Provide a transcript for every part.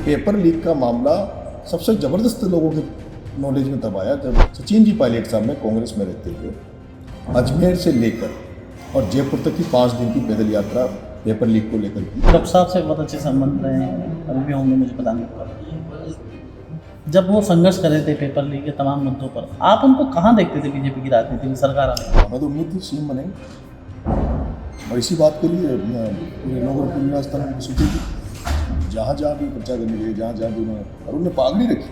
Paper leak का मामला सबसे ज़बरदस्त लोगों के नॉलेज में तब आया जब सचिन जी पायलट साहब में कांग्रेस में रहते हुए अजमेर से लेकर और जयपुर तक की 5 दिन की पैदल यात्रा पेपर लीक को लेकर की। डॉक्टर साहब से बहुत अच्छे संबंध रहे हैं, अभी भी होंगे मुझे पता नहीं। जब वो संघर्ष कर रहे थे पेपर लीक के तमाम मुद्दों पर, आप उनको कहाँ देखते थे बीजेपी की राजनीति में, सरकार आने? हमें तो उम्मीद थी सीएम बनेंगे और इसी बात के लिए पूरे नगर पूर्णिमा स्थान में सोची थी। जहाँ जहाँ भी प्रचार करने गए, जहाँ जहाँ भी उन्होंने पागड़ी रखी।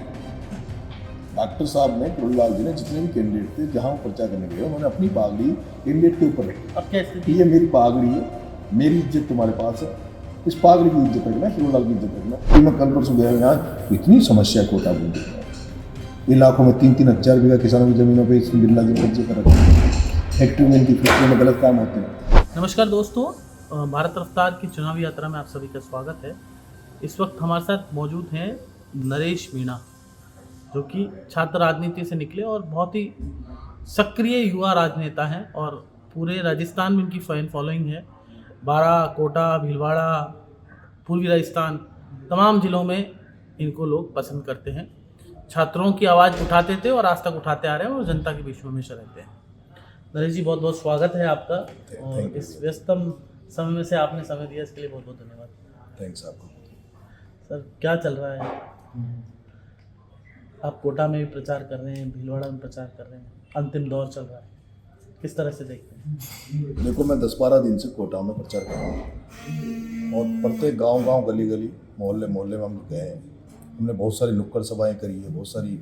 डॉक्टर साहब ने, करुणलाल जी ने, जितने भी कैंडिडेट थे जहाँ वो प्रचार करने गए उन्होंने अपनी पागड़ी कैंडिडेट के ऊपर रखी। अब क्या स्थिति? ये मेरी पागड़ी है, मेरी इज्जत तुम्हारे पास है, इस पागड़ी की इज्जत रखना, करुणलाल की इज्जत रखना। फिर मैं कल परसों गया यहाँ, इतनी समस्या कोटा बूंदी इलाकों में 3-3 हज़ार बीघा किसानों की जमीनों पर इसमें बिरला जी कब्जे कर रखे हैं। फैक्ट्री में इनकी फैक्ट्री में गलत काम होते हैं। नमस्कार दोस्तों, भारत रफ्तार की चुनावी यात्रा में आप सभी का स्वागत है। इस वक्त हमारे साथ मौजूद हैं नरेश मीणा, जो कि छात्र राजनीति से निकले और बहुत ही सक्रिय युवा राजनेता हैं और पूरे राजस्थान में इनकी फैन फॉलोइंग है। बारां, कोटा, भीलवाड़ा, पूर्वी राजस्थान, तमाम ज़िलों में इनको लोग पसंद करते हैं। छात्रों की आवाज़ उठाते थे और आज तक उठाते आ रहे हैं और जनता के बीच में हमेशा रहते हैं। नरेश जी, बहुत बहुत स्वागत है आपका और इस व्यस्तम समय में से आपने समय दिया, इसके लिए बहुत बहुत धन्यवाद। थैंक्स आपको। सर, क्या चल रहा है? आप कोटा में भी प्रचार कर रहे हैं, भीलवाड़ा में प्रचार कर रहे हैं, अंतिम दौर चल रहा है, किस तरह से देखते हैं? देखो, मैं 10-12 दिन से कोटा में प्रचार कर रहा हूँ और प्रत्येक गांव-गांव, गली-गली, मोहल्ले-मोहल्ले में हम गए हैं। हमने बहुत सारी नुक्कड़ सभाएं करी है, बहुत सारी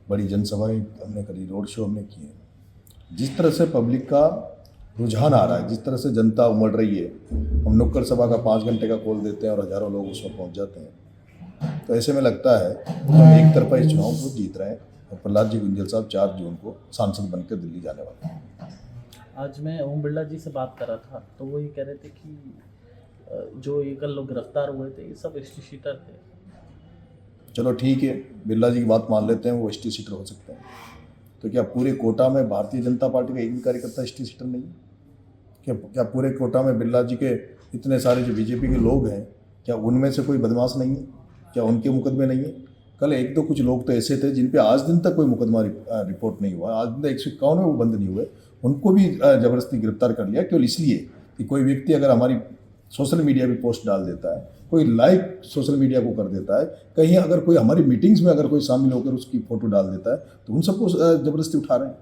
बड़ी जनसभाएं हमने करी, रोड शो हमने किए। जिस तरह से पब्लिक का रुझान आ रहा है, जिस तरह से जनता उमड़ रही है, हम नुक्कड़ सभा का 5 घंटे का कॉल देते हैं और हज़ारों लोग उसमें पहुँच जाते हैं। तो ऐसे में लगता है कि हम एक तरफा इस चुनाव को जीत रहे हैं और प्रहलाद जी गुंजल साहब 4 जून को सांसद बनकर दिल्ली जाने वाले हैं। आज मैं ओम बिरला जी से बात कर रहा था तो वो ये कह रहे थे कि जो ये कल लोग गिरफ्तार हुए थे ये सब एसटी सीटर थे। चलो ठीक है, बिरला जी की बात मान लेते हैं, वो एसटी सीटर हो सकते हैं। तो क्या पूरे कोटा में भारतीय जनता पार्टी का एक भी कार्यकर्ता एसटी सीटर नहीं है? क्या पूरे कोटा में बिरला जी के इतने सारे जो बीजेपी के लोग हैं, क्या उनमें से कोई बदमाश नहीं है? क्या उनके मुकदमे नहीं है? कल 1-2 कुछ लोग तो ऐसे थे जिन पे आज दिन तक कोई मुकदमा रिपोर्ट नहीं हुआ, आज दिन तक 151 में वो बंद नहीं हुए, उनको भी ज़बरदस्ती गिरफ्तार कर लिया। केवल इसलिए कि कोई व्यक्ति अगर हमारी सोशल मीडिया पे पोस्ट डाल देता है, कोई लाइव सोशल मीडिया को कर देता है, कहीं अगर कोई हमारी मीटिंग्स में अगर कोई शामिल होकर उसकी फ़ोटो डाल देता है, तो उन सबको ज़बरदस्ती उठा रहे हैं।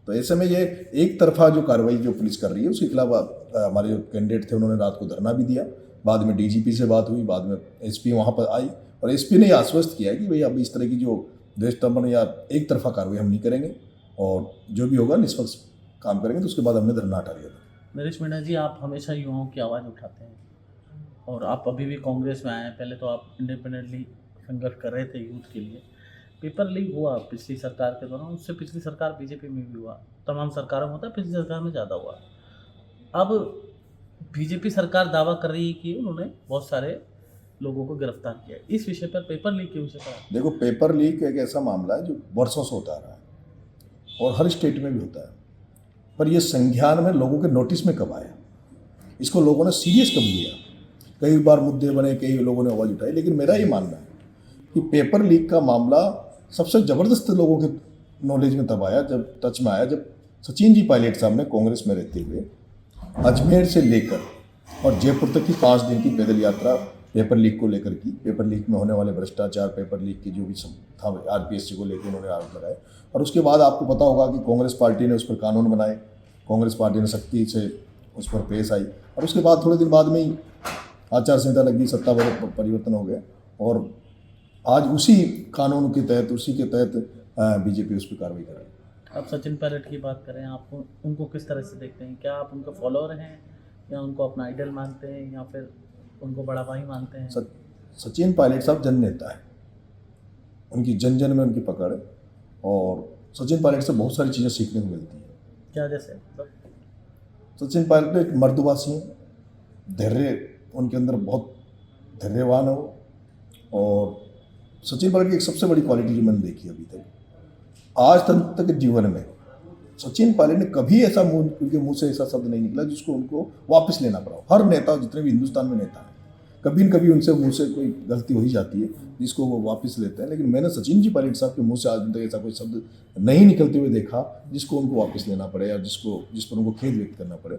तो ऐसे में ये एक तरफा जो कार्रवाई जो पुलिस कर रही है, उसके खिलाफ हमारे जो कैंडिडेट थे उन्होंने रात को धरना भी दिया। बाद में डीजीपी से बात हुई, बाद में एसपी वहाँ पर आई और एसपी ने आश्वस्त किया कि भाई अब इस तरह की जो देशदमन या एक तरफा कार्रवाई हम नहीं करेंगे और जो भी होगा निष्पक्ष काम करेंगे। तो उसके बाद हमने धरना हटा लिया था। नरेश मीणा जी, आप हमेशा युवाओं की आवाज़ उठाते हैं और आप अभी भी कांग्रेस में आए हैं। पहले तो आप इंडिपेंडेंटली संघर्ष कर रहे थे यूथ के लिए। पेपर लीक हुआ पिछली सरकार के दौरान, उससे पिछली सरकार बीजेपी में भी हुआ, तमाम सरकारों में होता है, पिछली सरकार में ज़्यादा हुआ। अब बीजेपी सरकार दावा कर रही है कि उन्होंने बहुत सारे लोगों को गिरफ्तार किया। इस विषय पर, पेपर लीक के विषय पर, देखो, पेपर लीक एक ऐसा मामला है जो वर्षों से होता रहा है और हर स्टेट में भी होता है, पर यह संज्ञान में लोगों के नोटिस में कब आया, इसको लोगों ने सीरियस कब लिया? कई बार मुद्दे बने, कई लोगों ने आवाज़ उठाई, लेकिन मेरा ये मानना है कि पेपर लीक का मामला सबसे ज़बरदस्त लोगों के नॉलेज में तब आया, जब टच में आया, जब सचिन जी पायलट साहब ने कांग्रेस में रहते हुए अजमेर से लेकर और जयपुर तक की 5 दिन की पैदल यात्रा पेपर लीक को लेकर की। पेपर लीक में होने वाले भ्रष्टाचार, पेपर लीक की जो भी सब था, आरपीएससी को लेकर उन्होंने आरोप लगाए और उसके बाद आपको पता होगा कि कांग्रेस पार्टी ने उस पर कानून बनाए, कांग्रेस पार्टी ने सख्ती से उस पर पेश आई और उसके बाद थोड़े दिन बाद में ही आचार संहिता लगी, सत्ता परिवर्तन हो गया और आज उसी कानून के तहत, उसी के तहत बीजेपी उस पर कार्रवाई कर रही है। अब सचिन पायलट की बात करें, आप उनको किस तरह से देखते हैं? क्या आप उनका फॉलोअर हैं या उनको अपना आइडल मानते हैं या फिर उनको बड़ा भाई मानते हैं? सचिन पायलट साहब जन नेता है, उनकी जन जन में उनकी पकड़ है और सचिन पायलट से बहुत सारी चीज़ें सीखने को मिलती हैं। क्या जैसे? सचिन पायलट एक मर्दबासी है, धैर्य उनके अंदर बहुत धैर्यवान है वो। और सचिन पायलट की एक सबसे बड़ी क्वालिटी जो मैंने देखी अभी तक, आज तक के जीवन में सचिन पायलट ने कभी ऐसा उनके मुंह से ऐसा शब्द नहीं निकला जिसको उनको वापस लेना पड़ा। हर नेता, जितने भी हिंदुस्तान में नेता हैं, कभी न कभी उनसे मुँह से कोई गलती हो ही जाती है जिसको वो वापस लेते हैं, लेकिन मैंने सचिन जी पायलट साहब के मुंह से आज तक ऐसा कोई शब्द नहीं निकलते हुए देखा जिसको उनको वापस लेना पड़े या जिस पर उनको खेद व्यक्त करना पड़े।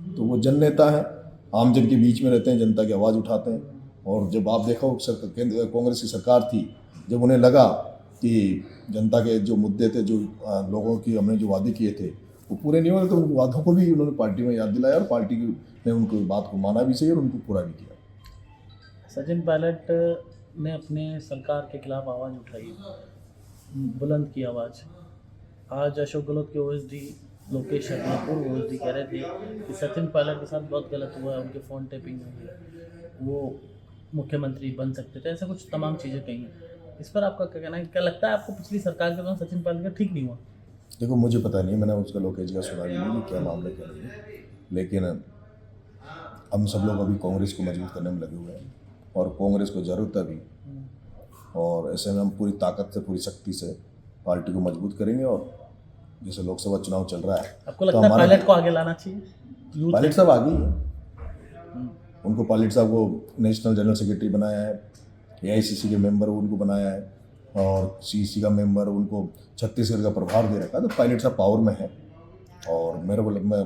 तो वो जन नेता हैं, आम जन के बीच में रहते हैं, जनता की आवाज़ उठाते हैं। और जब आप देखो कांग्रेस की सरकार थी, जब उन्हें लगा कि जनता के जो मुद्दे थे, जो लोगों की हमने जो वादे किए थे वो पूरे नहीं हो रहे, तो उन वादों को भी उन्होंने पार्टी में याद दिलाया और पार्टी ने उनको बात को माना भी सही और उनको पूरा भी किया। सचिन पायलट ने अपने सरकार के खिलाफ आवाज़ उठाई, बुलंद की आवाज़। आज अशोक गहलोत के ओएसडी लोकेश शर्मा पूर्व ओएसडी कह रहे थे कि सचिन पायलट के साथ बहुत गलत हुआ है, उनके फ़ोन टेपिंग हुई है, वो मुख्यमंत्री बन सकते थे, ऐसा कुछ तमाम चीज़ें कही हैं। इस पर आपका क्या कहना है? क्या लगता है आपको पिछली सरकार के दौरान सचिन पायलट का ठीक नहीं हुआ? देखो, मुझे पता नहीं, मैंने उसका लोकेश का सुना भी नहीं कि क्या मामला क्या नहीं है, लेकिन हम सब लोग अभी कांग्रेस को मजबूत करने में लगे हुए हैं और कांग्रेस को ज़रूरत है अभी, और ऐसे में हम पूरी ताकत से, पूरी शक्ति से पार्टी को मजबूत करेंगे। और जैसे लोकसभा चुनाव चल रहा है, आपको लगता है पायलट को आगे लाना चाहिए? पायलट साहब आगे ही हैं, उनको पायलट साहब को नेशनल जनरल सेक्रेटरी बनाया है, AICC के मेंबर उनको बनाया है और CEC का मेंबर उनको छत्तीसगढ़ का प्रभार दे रखा है। तो पायलट साहब पावर में है और मैं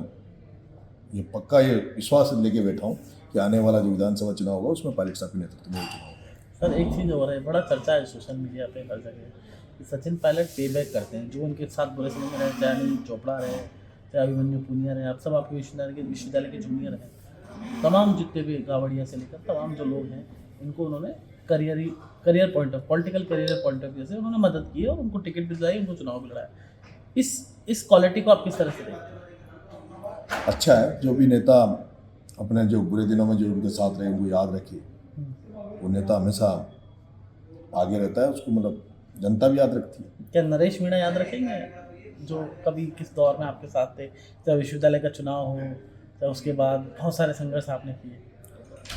ये पक्का ये विश्वास लेके बैठा हूँ कि आने वाला जो विधानसभा चुनाव होगा उसमें पायलट साहब के नेतृत्व में चुनाव होगा। सर, एक चीज़ और है, बड़ा चर्चा है सोशल मीडिया पे हर जगह कि सचिन पायलट पे बैक करते हैं, जो उनके साथ बुरे समय में रहे, चाहे अनिल चोपड़ा रहे, चाहे अभिमन्यु पुनिया रहे, आप सब आपके विश्वविद्यालय के जूनियर हैं, तमाम जितने भी गावड़िया से लेकर तमाम जो लोग हैं, इनको उन्होंने career point of political career point of view से उन्होंने मदद की और उनको टिकट भी दिलाई, उनको चुनाव भी लड़ाया। इस क्वालिटी को आप किस तरह से देखते हैं? अच्छा है, जो भी नेता अपने जो बुरे दिनों में जो उनके साथ रहे उनको याद रखे, वो नेता हमेशा आगे रहता है, उसको मतलब जनता भी याद रखती है। क्या नरेश मीणा याद रखेंगे, जो कभी किस दौर में आपके साथ थे, चाहे विश्वविद्यालय का चुनाव हो, चाहे उसके बाद बहुत सारे संघर्ष आपने किए?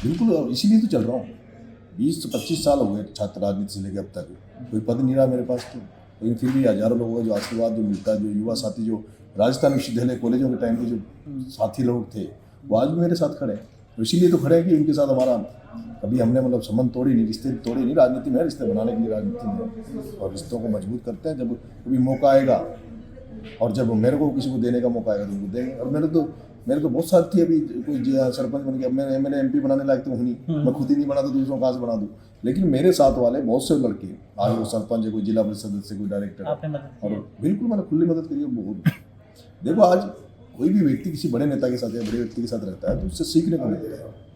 बिल्कुल, इसीलिए तो चल रहा हूँ। 20 से 25 साल हो गए छात्र राजनीति से लेकर अब तक, कोई पद नहीं रहा मेरे पास तो, लेकिन फिर भी हजारों लोगों का जो आशीर्वाद जो मिलता है, जो युवा साथी जो राजस्थान विश्वविद्यालय कॉलेजों के टाइम के जो साथी लोग थे वो आज भी मेरे साथ खड़े हैं। तो इसीलिए तो खड़े हैं कि उनके साथ हमारा कभी हमने मतलब संबंध तोड़े नहीं, रिश्ते तोड़े नहीं। राजनीति में रिश्ते बनाने के लिए राजनीति में, और रिश्तों को मजबूत करते हैं। जब कभी मौका आएगा और जब मेरे को किसी को देने का मौका आएगा तो उनको देंगे। और मेरे तो बहुत साथी अभी कोई सरपंच बन गया, मैं MLA MP बनाने लायक तो हूँ नहीं, मैं खुद ही नहीं बना तो दूसरों को कहाँ से बना दूँ। लेकिन मेरे साथ वाले बहुत से लड़के आज वो सरपंच है, कोई जिला परिषद सदस्य, कोई डायरेक्टर, और बिल्कुल मैंने खुली मदद करी है बहुत। देखो, आज कोई भी व्यक्ति किसी बड़े नेता के साथ या बड़े व्यक्ति के साथ रहता है तो उससे सीखने को मिलता है।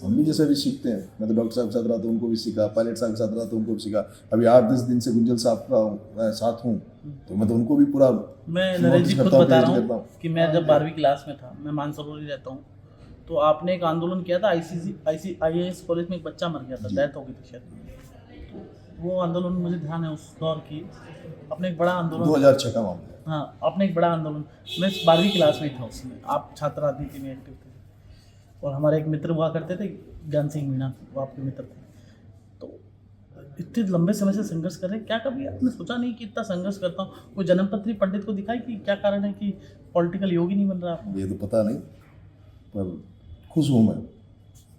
हम भी जैसे भी सीखते हैं। मैं तो डॉक्टर साहब के साथ रहा तो उनको भी सीखा, पायलट साहब के साथ रहा तो उनको भी सीखा। अभी 8-10 दिन से गुंजल साहब का साथ हूँ तो मैं तो उनको भी पूरा, मैं नरेश जी खुद बता रहा हूँ कि मैं जब 12वीं क्लास में था, मैं मानसरोवर ही रहता हूँ, तो आपने एक आंदोलन किया था, IAS कॉलेज में एक बच्चा मर गया था, डेथ हो गई थी शायद। वो आंदोलन मुझे ध्यान है उस दौर की। आपने एक बड़ा आंदोलन 2006 का मामला। हाँ, आपने एक बड़ा आंदोलन, मैं 12वीं क्लास में था उसमें, आप छात्र राजनीति में एक्टिव थे और हमारे एक मित्र हुआ करते थे, ज्ञान सिंह मीणा, वो आपके मित्र थे। तो इतने लंबे समय से संघर्ष कर रहे हैं, क्या कभी आपने सोचा नहीं कि इतना संघर्ष करता हूँ, कोई जन्मपत्री पंडित को दिखाई कि क्या कारण है कि पॉलिटिकल योगी नहीं बन रहा आप? ये तो पता नहीं, पर खुश हूँ मैं।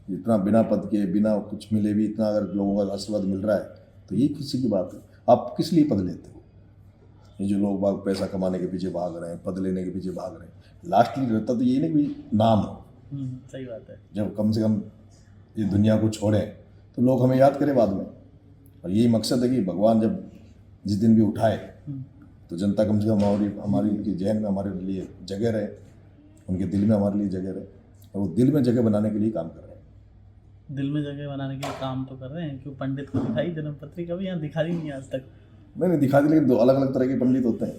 इतना बिना पद के, बिना कुछ मिले भी इतना अगर लोगों का आशीर्वाद मिल रहा है तो ये किसी की बात है। आप किस लिए पद लेते हो? ये जो लोग बाग पैसा कमाने के पीछे भाग रहे हैं, पद लेने के पीछे भाग रहे हैं, लास्टली रहता तो ये नहीं कि नाम हो। सही बात है। जब कम से कम ये दुनिया को छोड़ें तो लोग हमें याद करें बाद में। और यही मकसद है कि भगवान जब जिस दिन भी उठाए तो जनता कम से कम हमारी उनके जहन में हमारे लिए जगह रहे, उनके दिल में हमारे लिए जगह रहे। और वो दिल में जगह बनाने के लिए काम कर रहे हैं। दिल में जगह बनाने के लिए काम तो कर रहे हैं, क्यों पंडित को दिखाई जन्मपत्री कभी यहाँ दिखा ही नहीं आज तक? नहीं दिखा दी, लेकिन 2 अलग-अलग तरह के पंडित होते हैं।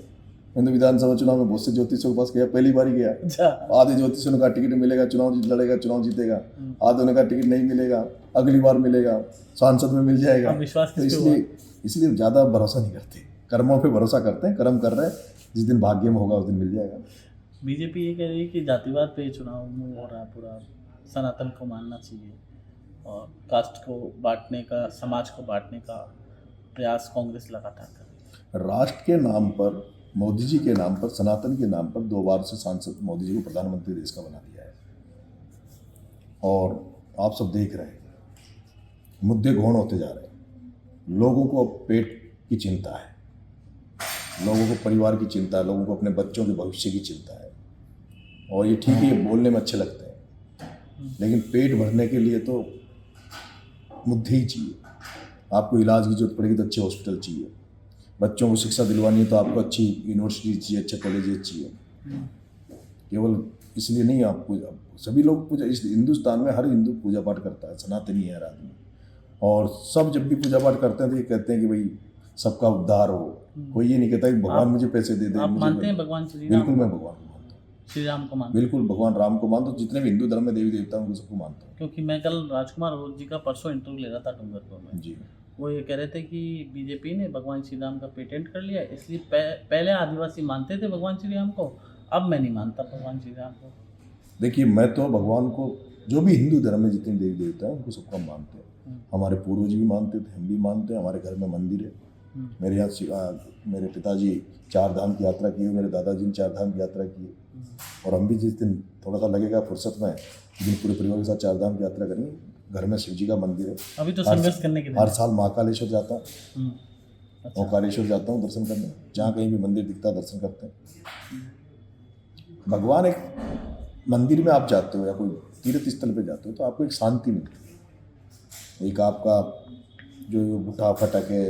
मैं तो विधानसभा चुनाव में बहुत से ज्योतिषियों के पास गया, पहली बार ही गया। अच्छा। आधे ज्योतिषियों ने कहा टिकट मिलेगा, चुनाव लड़ेगा, चुनाव जीतेगा। आधे ने कहा टिकट नहीं मिलेगा, अगली बार मिलेगा, सांसद में मिल जाएगा। विश्वास तो इसलिए ज़्यादा भरोसा नहीं करते, कर्मों पे भरोसा करते हैं। कर्म कर रहे हैं, जिस दिन भाग्य में होगा उस दिन मिल जाएगा। बीजेपी ये कह रही है कि जातिवाद पे चुनाव में हो रहा, पूरा सनातन को मानना चाहिए और कास्ट को बांटने का, समाज को बांटने का प्रयास कांग्रेस लगातार कर रही है। राष्ट्र के नाम पर, मोदी जी के नाम पर, सनातन के नाम पर 2 बार से सांसद मोदी जी को प्रधानमंत्री देश का बना दिया है। और आप सब देख रहे हैं मुद्दे गौण होते जा रहे हैं। लोगों को अब पेट की चिंता है, लोगों को परिवार की चिंता है, लोगों को अपने बच्चों के भविष्य की चिंता है। और ये ठीक है, ये बोलने में अच्छे लगते हैं, लेकिन पेट भरने के लिए तो मुद्दे ही चाहिए। आपको इलाज की जरूरत पड़ेगी तो अच्छे हॉस्पिटल चाहिए, बच्चों को शिक्षा दिलवानी है तो आपको अच्छी यूनिवर्सिटी चाहिए, अच्छे कॉलेज चाहिए। केवल इसलिए नहीं, आपको सभी लोग पूजा, इस हिंदुस्तान में हर हिंदू पूजा पाठ करता है, सनातनी है हर आदमी, और सब जब भी पूजा पाठ करते हैं तो ये कहते हैं कि भाई सबका उद्धार हो। कोई ये नहीं कहता कि भगवान मुझे पैसे दे दे। आप मुझे मानते हैं भगवान श्री राम? बिल्कुल मैं भगवान को मानता हूँ, श्री राम को मानते हैं? बिल्कुल भगवान राम को मानता हूँ, जितने भी हिंदू धर्म में देवी देवता हैं उनको सबको मानता हूँ। क्योंकि मैं कल राजकुमार जी का परसों इंटरव्यू ले रहा था डूंगरपुर में, जी, वो ये कह रहे थे कि बीजेपी ने भगवान श्री राम का पेटेंट कर लिया, इसलिए पहले आदिवासी मानते थे भगवान श्री राम को, अब मैं नहीं मानता भगवान श्री राम को। देखिए मैं तो भगवान को, जो भी हिंदू धर्म में जितने देवी देवता हैं उनको सबको हम मानते हैं। हमारे पूर्वज भी मानते थे, हम भी मानते हैं, हमारे घर में मंदिर है। मेरे यहाँ मेरे पिताजी 4 धाम की यात्रा की है, मेरे दादाजी ने 4 धाम की यात्रा की है, और हम भी जिस दिन थोड़ा सा लगेगा फुर्सत में, जिस दिन पूरे परिवार के साथ 4 धाम की यात्रा करेंगे। घर में शिव जी का मंदिर है, अभी तो संघर्ष करने के लिए हर साल महाकालेश्वर जाता हूँ, अच्छा। ओंकारेश्वर जाता हूँ दर्शन करने, जहाँ कहीं भी मंदिर दिखता है दर्शन करते हैं। भगवान, एक मंदिर में आप जाते हो या कोई तीर्थ स्थल पे जाते हो तो आपको एक शांति मिलती है, एक आपका जो उठा फटक है,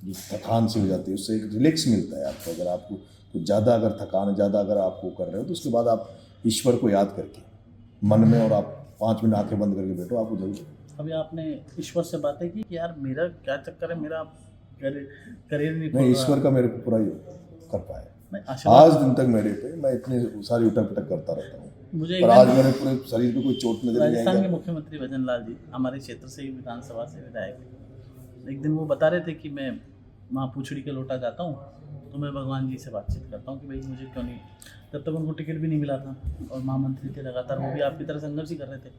जो थकान से हो जाती है, उससे एक रिलैक्स मिलता है आपको। अगर आपको कुछ ज़्यादा अगर थकान है, ज़्यादा अगर आपको कर रहे हो तो उसके बाद आप ईश्वर को याद करके मन में, और आप 5 मिनट आंखें बंद करके बैठो, आपको जरूर। अभी आपने ईश्वर से बातें की कि यार मेरा क्या चक्कर है, मेरा करियर नहीं मैं खुल ईश्वर रहा। का मेरे को पूरा कर पाया, मैं आशीर्वाद, आज दिन तक मेरे पे मैं इतनी सारी उठक पटक करता रहता हूँ, मुझे एक पर आज मेरे पूरे शरीर पे कोई चोट नजर नहीं राजस्थान के आई। मुख्यमंत्री भजन लाल जी हमारे क्षेत्र से ही विधानसभा से विधायक हैं। एक दिन वो बता रहे थे कि मैं माँ पूछड़ी के लोटा जाता हूँ तो मैं भगवान जी से बातचीत करता हूँ कि भाई मुझे क्यों नहीं, जब तक उनको टिकट भी नहीं मिला था और महामंत्री थे लगातार, वो भी आपकी तरह संघर्ष ही कर रहे थे।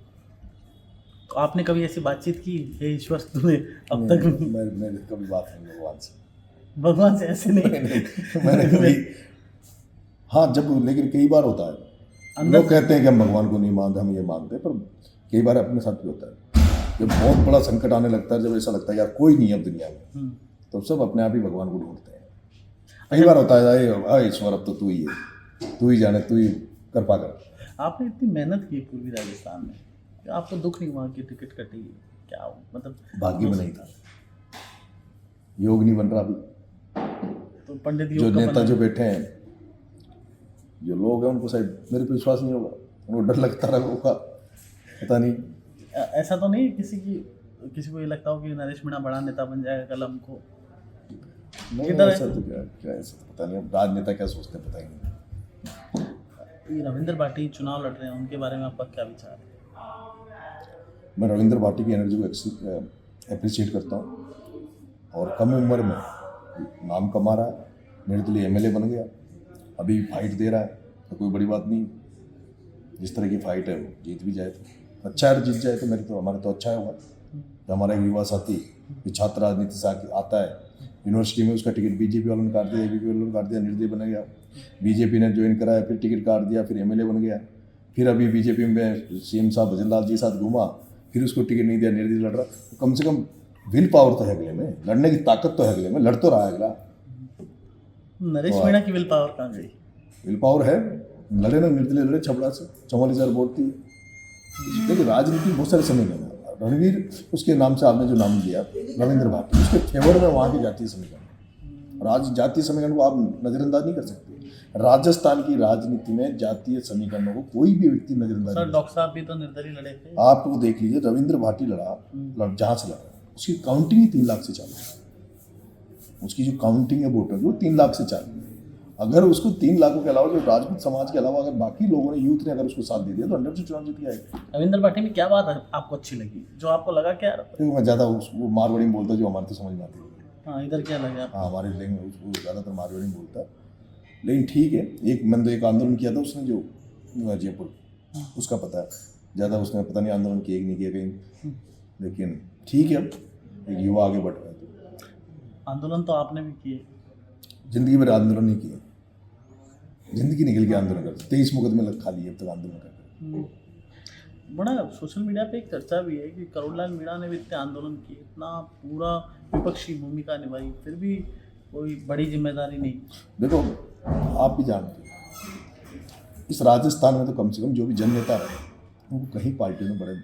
तो आपने कभी ऐसी बातचीत की, हे ईश्वर तुम्हें अब तक? मैंने कभी बात नहीं भगवान से ऐसे नहीं मैंने कभी, हाँ जब, लेकिन कई बार होता है, लोग कहते हैं कि हम भगवान को नहीं मानते, हम ये मानते हैं, पर कई बार अपने साथ भी होता है, जब बहुत बड़ा संकट आने लगता है, जब ऐसा लगता है यार कोई नहीं है अब दुनिया में, तो सब अपने आप ही भगवान को ढूंढते हैं। कई बार होता है, अरे ईश्वर अब तो तू ही है, तू ही जाने, तू ही कृपा कर। आपने इतनी मेहनत की पूर्वी राजस्थान में, आपको दुख नहीं हुआ कि टिकट कटी? क्या मतलब भाग्य में नहीं था, योग नहीं बन रहा अभी। तो पंडित जो योग का नेता बना- जो बैठे हैं, जो लोग हैं, उनको शायद मेरे पे विश्वास नहीं होगा, उनको डर लगता रहा होगा, पता नहीं। ऐसा तो नहीं किसी को ये लगता हो कि नरेश मीणा बड़ा नेता बन जाएगा कल हमको? नहीं किधर है? ऐसा तो क्या ऐसा तो पता नहीं, अब राजनेता क्या सोचते हैं पता ही नहीं। ये रविंद्र भाटी चुनाव लड़ रहे हैं, उनके बारे में आपका क्या विचार है? मैं रविंद्र भाटी की एनर्जी को अप्रिशिएट करता हूँ, और कम उम्र में नाम कमा रहा है, निर्दलीय एमएलए बन गया, अभी फाइट दे रहा है, तो कोई बड़ी बात नहीं। जिस तरह की फाइट है वो जीत भी जाए तो अच्छा है, जीत जाए तो मेरे तो हमारे तो अच्छा होगा। तो हमारा एक युवा साथी जो छात्र राजनीति से आता है, यूनिवर्सिटी में उसका टिकट बीजेपी वालों ने काट दिया, एबीपी वालों ने काट दिया, निर्दलीय बन गया, बीजेपी ने ज्वाइन कराया, फिर टिकट काट दिया, फिर एमएलए बन गया, फिर अभी बीजेपी में सीएम साहब भजन लाल जी के साथ घूमा, फिर उसको टिकट नहीं दिया, निर्दलीय लड़ रहा। तो कम से कम विल पावर तो है अगले में, लड़ने की ताकत तो है अगले में, लड़ तो रहा है अगला। नरेश मीणा की विल पावर कहाँ गई? विल पावर है, लड़े ना, निर्दलीय लड़े छपड़ा से, 44,000 वोट थी। देखिए राजनीति बहुत सारे समीकरण है, रणवीर उसके नाम से आपने जो नाम दिया रविंद्र भाटी, उसके फेवर में वहाँ की जातीय समीकरण, जातीय समीकरण को आप नज़रअंदाज नहीं कर सकते। राजस्थान की राजनीति में जातीय समीकरणों को कोई भी व्यक्ति नज़रअंदाज सर नहीं। डॉक्टर साहब भी तो निर्दलीय लड़े थे। आप वो देख लीजिए, रविंद्र भाटी जहाँ से लड़ा, उसकी काउंटिंग ही 3 लाख से चालू है। उसकी जो काउंटिंग है वोटर की वो 3 लाख से चालू है। अगर उसको 3 लाखों के अलावा जो राजपूत समाज के अलावा अगर बाकी लोगों ने, यूथ ने अगर उसको साथ दे दिया तो 100% चुनाव जीत जाएगा। रविंद्र भाटी में क्या बात आपको अच्छी लगी, जो आपको लगा क्या? क्योंकि मैं ज़्यादा वो मारवाड़ी में बोलता, जो हमारे तो समझ में आती है। हाँ, इधर क्या लगा? हाँ, हमारे लैंग्वेज वो ज़्यादातर मारवाड़ी में बोलता है, लेकिन ठीक है। मैंने तो एक आंदोलन किया था उसने, जो जयपुर, उसका पता है ज़्यादा, उसने पता नहीं आंदोलन किया कि नहीं किया कहीं, लेकिन ठीक है, एक युवा आगे बढ़ रहा है। आंदोलन तो आपने भी किए। जिंदगी भर आंदोलन नहीं किया, जिंदगी निकल के आंदोलन करते, 23 मुकदमे खा लिए अब तक आंदोलन करते। बड़ा सोशल मीडिया पे एक चर्चा भी है कि करोड़लाल मीणा ने भी इतने आंदोलन किए, इतना पूरा विपक्षी भूमिका निभाई, फिर भी कोई बड़ी जिम्मेदारी नहीं। देखो, आप भी जानते हो इस राजस्थान में तो कम से कम जो भी जन नेता रहे उनको कहीं पार्टी में बड़े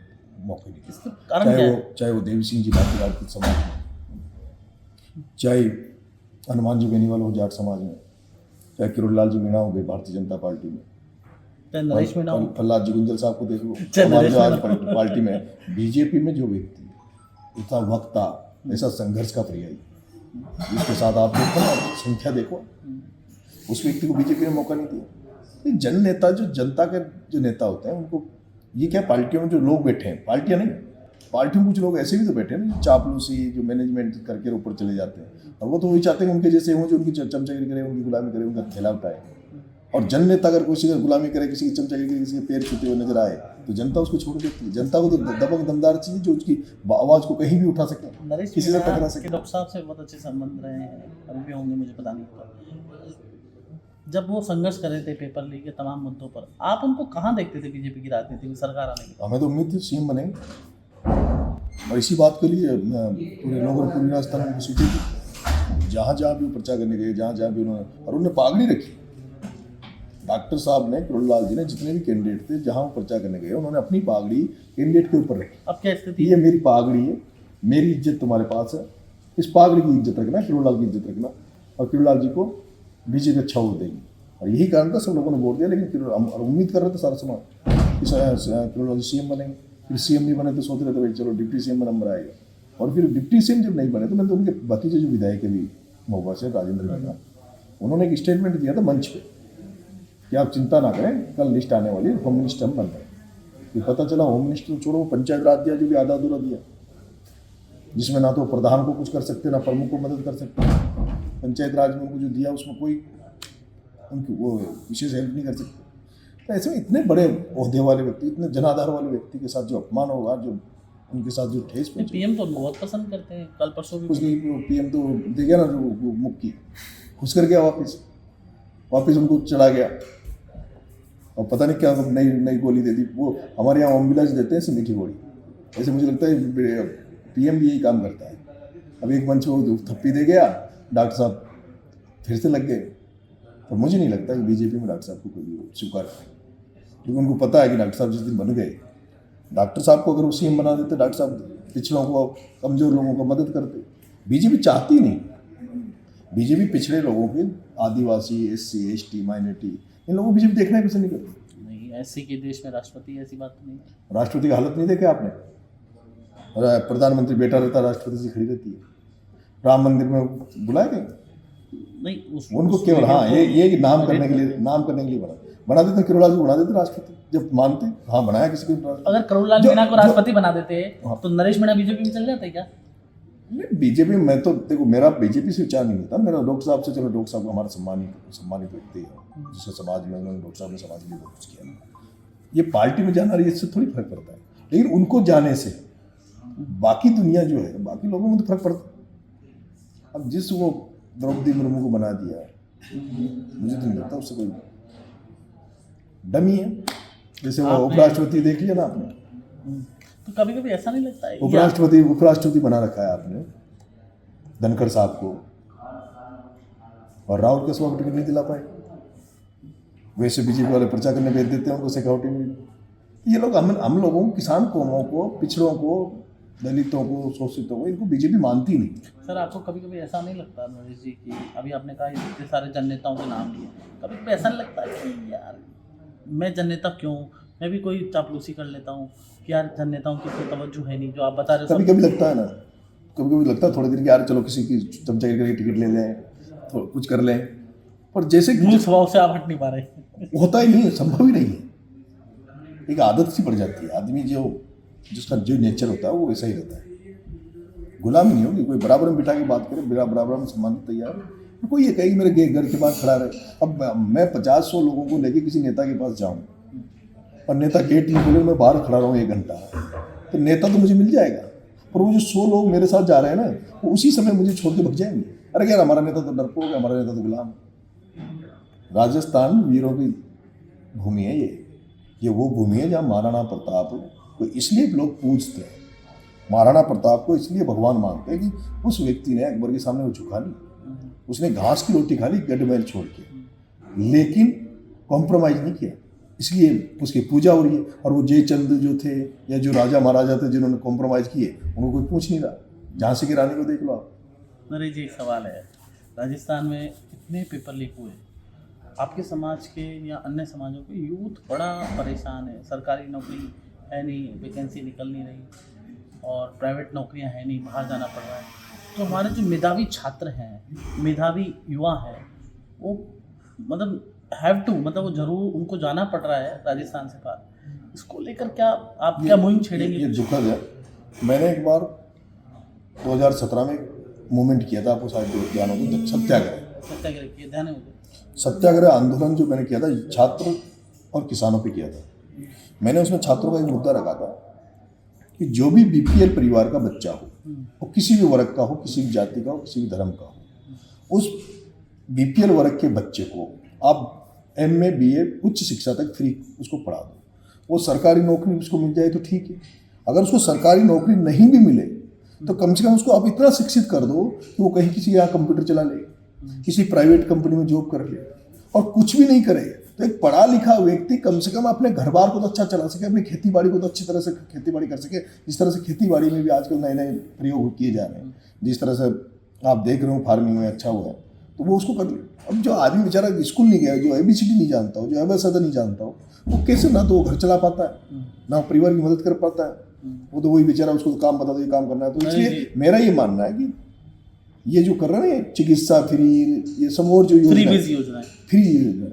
मौके नहीं इसका दिए, कारण क्या है? चाहे वो देवी सिंह जी भाटीवाल के समाज में, चाहे हनुमान जी बेनीवाल हो जाट समाज में, चाहे किरोड़लाल जी मीणा हो गए भारतीय जनता पार्टी में, चाहे नरेश मीणा हो, प्रहलाद जी गुंजल साहब को देख लो, चाहे हमारे नरेश जो आज मीणा पार्टी में बीजेपी में जो व्यक्ति इतना वक्ता, ऐसा संघर्ष का पर्यायी, जिसके साथ आप देखो ना, संख्या देखो, उस व्यक्ति को बीजेपी ने मौका नहीं दिया। ये जन नेता, जो जनता के जो नेता होते हैं, उनको ये क्या, पार्टियों में जो लोग बैठे हैं, पार्टियां नहीं, पार्टियों में कुछ लोग ऐसे भी तो बैठे हैं ना, चापलूसी जो मैनेजमेंट करके ऊपर चले जाते हैं, और वो तो वही चाहते हैं उनके जैसे हों, जो उनकी चमचागिरी करे, उनकी गुलामी करे, उनका थैला उठाए। और जन नेता अगर किसी की गुलामी करे, किसी की चमचागिरी करे, किसी के पैर छूते हुए नजर आए, तो जनता उसको छोड़ देती है। जनता को तो दबंग दमदार चाहिए जो उसकी आवाज़ को कहीं भी उठा सके, नरेश किसी से मीणा टकरा के सके। डॉक्टर साहब से बहुत अच्छे संबंध रहे हैं, अभी भी होंगे, मुझे पता नहीं होगा। जब वो संघर्ष कर रहे थे पेपर लीक के तमाम मुद्दों पर, आप उनको कहाँ देखते थे बीजेपी की राजनीति में, सरकार आने की? हमें तो उम्मीद थी सीएम बनेंगे, और इसी बात के लिए पूरे लोगों ने पूरी राजस्थान में घुसी थी। जहाँ जहाँ भी वो प्रचार करने गए, जहाँ जहाँ भी उन्होंने, और उन्होंने पागड़ी रखी। डॉक्टर साहब ने, किरोड़लाल जी ने, जितने भी कैंडिडेट थे, जहाँ वो प्रचार करने गए, उन्होंने अपनी पागड़ी कैंडिडेट के ऊपर रखी। अब क्या स्थिति ये मेरी पागड़ी है, मेरी इज्जत तुम्हारे पास है, इस पागड़ी की इज्जत रखना, किरोड़लाल की इज्जत रखना, और किरोड़लाल जी को बीजेपी अच्छा वोट देगी। और यही कारण था सब लोगों ने वोट दिया। लेकिन हम उम्मीद कर रहे थे सारा समाज कि किरोड़लाल जी सीएम बनेंगे। फिर सीएम नहीं बने तो सोच रहे थे भाई चलो डिप्टी सीएम का नंबर आएगा। और फिर डिप्टी सीएम जब नहीं बने तो मैंने तो उनके भतीजे जो विधायक है भी महुआ से, राजेंद्र मीणा, उन्होंने एक स्टेटमेंट दिया था मंच पे कि आप चिंता ना करें, कल लिस्ट आने वाली है, होम मिनिस्टर हम बन रहे हैं। फिर पता चला होम मिनिस्टर तो छोड़ो, पंचायत राज दिया जो भी आधा अधूरा दिया, जिसमें ना तो प्रधान को कुछ कर सकते, ना प्रमुख को मदद कर सकते। पंचायत राज में उनको जो दिया उसमें कोई उनकी वो विशेष हेल्प नहीं कर सकते। तो ऐसे में इतने बड़े ओहदे वाले व्यक्ति, इतने जनाधार वाले व्यक्ति के साथ जो अपमान होगा, जो उनके साथ जो ठेस पहुंचे, पीएम तो बहुत पसंद करते हैं, कल परसों भी कुछ नहीं, पीएम तो दे गया ना, जो मुक्की घुस कर गया, वापस उनको चला गया, और पता नहीं क्या नई गोली दे दी। वो हमारे यहाँ एम्बुलेंस देते हैं, ऐसे मीठी गोली, ऐसे मुझे लगता है पीएम भी यही काम करता है। अब एक मंच वो थप्पी दे गया, डॉक्टर साहब फिर से लग गए। तो मुझे नहीं लगता कि बीजेपी में डॉक्टर साहब को कोई स्वीकार करें, क्योंकि उनको पता है कि डॉक्टर साहब जिस दिन बन गए, डॉक्टर साहब को अगर वो सीएम बना देते, डॉक्टर साहब पिछड़ों को, कमज़ोर लोगों को मदद करते। बीजेपी चाहती नहीं, बीजेपी पिछड़े लोगों के, आदिवासी, SC ST माइनॉरिटी, इन लोगों को बीजेपी देखना ही पसंद नहीं करती। नहीं, ऐसी के देश में राष्ट्रपति, ऐसी बात नहीं है। राष्ट्रपति की हालत नहीं देखे आपने? प्रधानमंत्री बेटा रहता, राष्ट्रपति से खड़ी रहती है। राम मंदिर में बुलाए गए नहीं, उनको केवल, हाँ, ये नाम करने के लिए बना देते। किरोड़लाल जी बना देते राष्ट्रपति, जब मानते, हाँ बनाया किसी को। अगर करोड़लाल मीणा को राष्ट्रपति बना देते तो नरेश मीणा बीजेपी में चल जाते क्या? नहीं, बीजेपी में तो देखो, मेरा बीजेपी से विचार नहीं होता, मेरा डॉक्टर साहब से, चलो डॉक्टर साहब हमारा सम्मानित व्यक्ति है, जिससे समाज में उन्होंने, डॉक्टर साहब ने समाज के लिए बहुत कुछ किया। ये पार्टी में जाना, इससे थोड़ी फर्क पड़ता है, लेकिन उनको जाने से बाकी दुनिया जो है, बाकी लोगों में तो फर्क पड़ता है। अब जिस वो द्रौपदी मुर्मू को बना दिया, मुझे तो नहीं लगता उससे कोई डमी है। जैसे वो उपराष्ट्रपति देख लिया ना आपने, तो कभी कभी ऐसा नहीं लगता है उपराष्ट्रपति बना रखा है आपने धनखड़ साहब को, और राहुल के सभा को टिकट नहीं दिला पाए। वैसे बीजेपी वाले प्रचार करने भेज देते हैं उनको, सिक्योरिटी नहीं। ये लोग हम लोगों को, किसान कौमों को, पिछड़ों को, दलितों को, शोषितों को, इनको बीजेपी मानती नहीं। सर, आपको कभी कभी ऐसा नहीं लगता नरेश जी कि अभी आपने कहा इतने सारे जन नेताओं के नाम लिए, कभी कभी ऐसा नहीं लगता कि यार मैं जन नेता क्यों, मैं भी कोई चापलूसी कर लेता हूँ कि यार जन नेताओं की कोई तवज्जो है नहीं, जो आप बता रहे हो। कभी कभी लगता है ना, कभी कभी लगता है थोड़े दिन कि यार चलो किसी की चमचागिरी करके टिकट ले लें, तो कुछ कर लें, पर जैसे मूल स्वभाव से आप हट नहीं पा रहे। होता ही नहीं है, संभव ही नहीं है। एक आदत सी पड़ जाती है, आदमी जिसका जो नेचर होता है वो वैसा ही रहता है। गुलामी नहीं होगी, कोई बराबर में बिठा के बात करे, बराबर में सम्मान तैयार, कोई ये कहेगी मेरे घर के पास खड़ा रहे। अब मैं 50-100 लोगों को लेके किसी नेता के पास जाऊं और नेता गेट नहीं खोले, मैं बाहर खड़ा रहूं 1 घंटा, तो नेता तो मुझे मिल जाएगा, पर वो जो 100 लोग मेरे साथ जा रहे हैं ना, वो उसी समय मुझे छोड़ के भग जाएंगे। अरे यार हमारा नेता तो डरपोक है, हमारा नेता तो गुलाम है। राजस्थान वीरों की भूमि है ये, ये वो भूमि है जहाँ महाराणा प्रताप को इसलिए लोग पूजते हैं, महाराणा प्रताप को इसलिए भगवान मानते हैं कि उस व्यक्ति ने अकबर के सामने वो झुका नहीं, उसने घास की रोटी खा ली गढ़महल छोड़ के, लेकिन कॉम्प्रोमाइज़ नहीं किया, इसलिए उसकी पूजा हो रही है। और वो जयचंद जो थे या जो राजा महाराजा थे जिन्होंने कॉम्प्रोमाइज़ किए उनको कोई पूछ नहीं रहा। झांसी की रानी को देख लो आप। नरेश जी, एक सवाल है, राजस्थान में इतने पेपर लीक हुए, आपके समाज के या अन्य समाजों के यूथ बड़ा परेशान है, सरकारी नौकरी है नहीं, वैकेंसी निकल नहीं रही और प्राइवेट नौकरियां है नहीं, बाहर जाना पड़ रहा है। तो हमारे जो मेधावी छात्र हैं, मेधावी युवा हैं, वो मतलब हैव टू, मतलब वो जरूर उनको जाना पड़ रहा है राजस्थान से बाहर, इसको लेकर क्या आप क्या मुहिम छेड़ेंगे? ये दुखद है। मैंने एक बार 2017 में मूवमेंट किया था, आपको शायद ध्यान होगा, सत्याग्रह किए, ध्यान है मुझे। सत्याग्रह आंदोलन जो मैंने किया था छात्र और किसानों पे किया था। मैंने उसमें छात्रों का एक मुद्दा रखा था कि जो भी बीपीएल परिवार का बच्चा हो, वो किसी भी वर्ग का हो, किसी भी जाति का हो, किसी भी धर्म का हो, उस बीपीएल वर्ग के बच्चे को आप एमए बीए उच्च शिक्षा तक फ्री उसको पढ़ा दो। वो सरकारी नौकरी उसको मिल जाए तो ठीक है, अगर उसको सरकारी नौकरी नहीं भी मिले तो कम से कम उसको आप इतना शिक्षित कर दो कि वो कहीं किसी यहाँ कंप्यूटर चला ले, किसी प्राइवेट कंपनी में जॉब कर ले, और कुछ भी नहीं करे तो एक पढ़ा लिखा व्यक्ति कम से कम अपने घर बार को तो अच्छा चला सके, अपनी खेती बाड़ी को तो अच्छी तरह से खेती बाड़ी कर सके। जिस तरह से खेती बाड़ी में भी आजकल नए नए प्रयोग किए जा रहे हैं, जिस तरह से आप देख रहे हो फार्मिंग में अच्छा हुआ है, तो वो उसको कर ले। अब जो आदमी बेचारा स्कूल नहीं गया, जो एबीसीडी नहीं जानता हो, जो एबीसीडी नहीं जानता हो, वो कैसे ना तो वो घर चला पाता है, ना परिवार की मदद कर पाता है। वो तो वही बेचारा, उसको तो काम बता दो ये काम करना है। तो इसलिए मेरा ये मानना है कि ये जो कर रहे हैं चिकित्सा फ्री, ये सब और जो योजना फ्री योजना,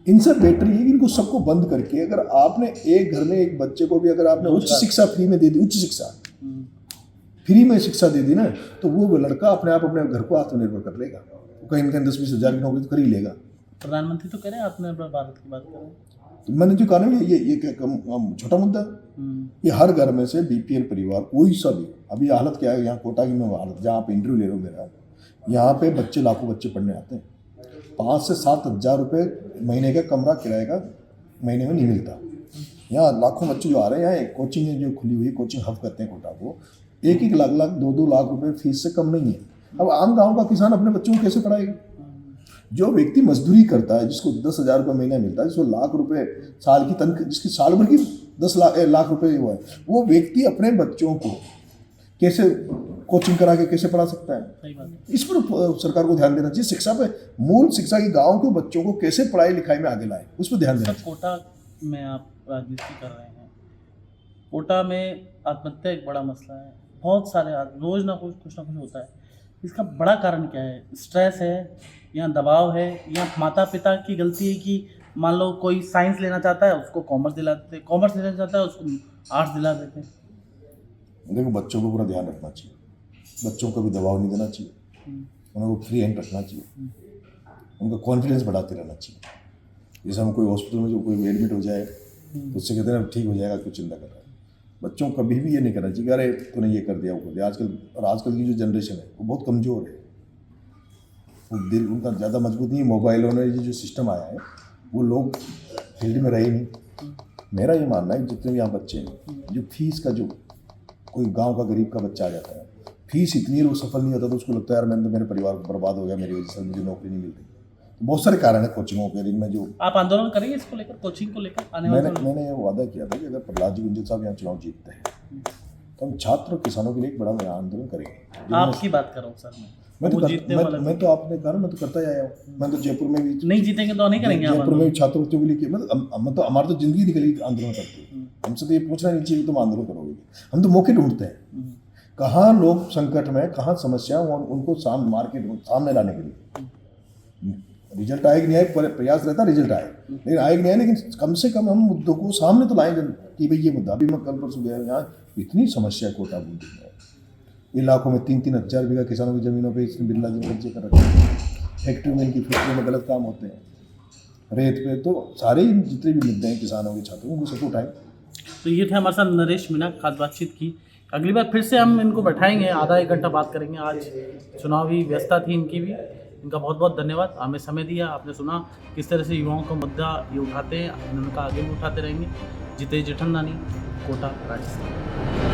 इनसे बेटर ये कि इनको सबको बंद करके अगर आपने एक घर में एक बच्चे को भी अगर आपने उच्च शिक्षा फ्री में दे दी, उच्च शिक्षा फ्री में शिक्षा दे दी ना, तो वो लड़का अपने आप अपने घर को आत्मनिर्भर कर लेगा। कहीं ना कहीं 10-20 हज़ार की नौकरी तो कर ही लेगा। प्रधानमंत्री तो कह रहे हैं आत्मनिर्भर भारत की बात करें, तो मैंने जो कहा ना ये छोटा मुद्दा, ये हर घर में से बीपीएल परिवार कोई सा भी, अभी हालत क्या है यहाँ कोटा की मैं हालत, जहाँ आप इंटरव्यू ले रहे हो मेरा, यहाँ पे बच्चे लाखों बच्चे पढ़ने आते हैं, 5 से 7 हज़ार रुपये महीने का कमरा किराए का महीने में नहीं मिलता। यहाँ लाखों बच्चे जो आ रहे हैं, यहाँ एक कोचिंग है जो खुली हुई है, कोचिंग हब करते हैं कोटा को, 1-1 लाख 2-2 लाख रुपए फीस से कम नहीं है। अब आम गांव का किसान अपने बच्चों को कैसे पढ़ाएगा? जो व्यक्ति मजदूरी करता है, जिसको 10,000 रुपये महीना मिलता है, जिसको लाख रुपए साल की तनख्वाह, जिसकी साल भर की 10 लाख रुपए हुआ है, वो व्यक्ति अपने बच्चों को कैसे कोचिंग करा के कैसे पढ़ा सकता है? सही बात है। इस पर सरकार को ध्यान देना चाहिए। शिक्षा पे, मूल शिक्षा की गाँव के बच्चों को कैसे पढ़ाई लिखाई में आगे लाए, उस पर ध्यान देना चाहिए। कोटा में आप राजनीति कर रहे हैं, कोटा में आत्महत्या एक बड़ा मसला है, बहुत सारे रोज ना कुछ ना कुछ होता है। इसका बड़ा कारण क्या है? स्ट्रेस है या दबाव है या माता पिता की गलती है कि मान लो कोई साइंस लेना चाहता है उसको कॉमर्स दिला देते, कॉमर्स लेना चाहता है उसको आर्ट्स दिला देते? देखो, बच्चों को पूरा ध्यान रखना चाहिए, बच्चों को भी दबाव नहीं देना चाहिए, उनको फ्री हैंड रखना चाहिए, उनका कॉन्फिडेंस बढ़ाते रहना चाहिए। जैसे हम कोई हॉस्पिटल में जो कोई एडमिट हो जाए तो उससे कहते हैं ठीक हो जाएगा, कुछ चिंता कर रहा है। बच्चों को कभी भी ये नहीं करना चाहिए कि अरे तूने ये कर दिया वो कर दिया। आजकल की जो जनरेशन है वो बहुत कमज़ोर है, वो दिल उनका ज़्यादा मजबूत नहीं है। मोबाइलों ने जो सिस्टम आया है वो लोग फील्ड में रहे नहीं। मेरा ये मानना है जितने भी यहाँ बच्चे हैं, जो फीस का, जो कोई गांव का गरीब का बच्चा आ जाता है, फीस इतनी है वो सफल नहीं होता, तो उसको लगता है यार मैंने तो मेरे परिवार को बर्बाद हो गया मेरी वजह से, मुझे नौकरी नहीं मिल रही। तो बहुत सारे कारण है कोचिंगों के, जिनमें जो आप आंदोलन करेंगे इसको लेकर, कोचिंग को लेकर आने मैंने ये वादा किया था कि अगर प्रहलाद जी गुंजल साहब यहाँ चुनाव जीतते हैं तो हम छात्र और किसानों के लिए एक बड़ा आंदोलन करेंगे। आपकी बात कर रहा हूँ सर, मैं तो आपने कहा मैं तो करता ही आया हूँ। मैं तो जयपुर में भी नहीं जीतेंगे तो नहीं करेंगे, जयपुर में छात्रों के लिए किया। मैं तो हमारी तो जिंदगी निकली आंदोलन करते, हमसे तो ये पूछना नहीं चाहिए तुम आंदोलन करोगे। हम तो मौके ढूंढते हैं, कहाँ लोग संकट में, कहाँ समस्या, उनको सामने लाने के लिए। रिजल्ट आए कि नहीं आए, प्रयास रहता रिजल्ट आए, लेकिन आए कि नहीं आए, लेकिन कम से कम हम मुद्दों को सामने तो लाएंगे कि भाई ये मुद्दा। अभी मैं कल परसों गया, यहाँ इतनी समस्या है कोटा बूंदी में, इलाकों में 3-3 हज़ार बीघा किसानों की ज़मीनों पे इसने बिरला जी कब्जे कर रखे हैं, फैक्ट्री में, इनकी फैक्ट्री में गलत काम होते हैं, रेत पे। तो सारे जितने भी मुद्दे हैं किसानों के, छात्रों को सबको उठाएं। तो ये थे हमारे साथ नरेश मीणा, खास बातचीत की। अगली बार फिर से हम इनको बैठाएंगे, आधा 1 घंटा बात करेंगे। आज चुनावी व्यस्तता थी इनकी भी, इनका बहुत बहुत धन्यवाद, हमें समय दिया, आपने सुना किस तरह से युवाओं का मुद्दा ये उठाते हैं, इन्होंने कहा आगे भी उठाते रहेंगे। जितेश जेठमलानी, कोटा, राजस्थान।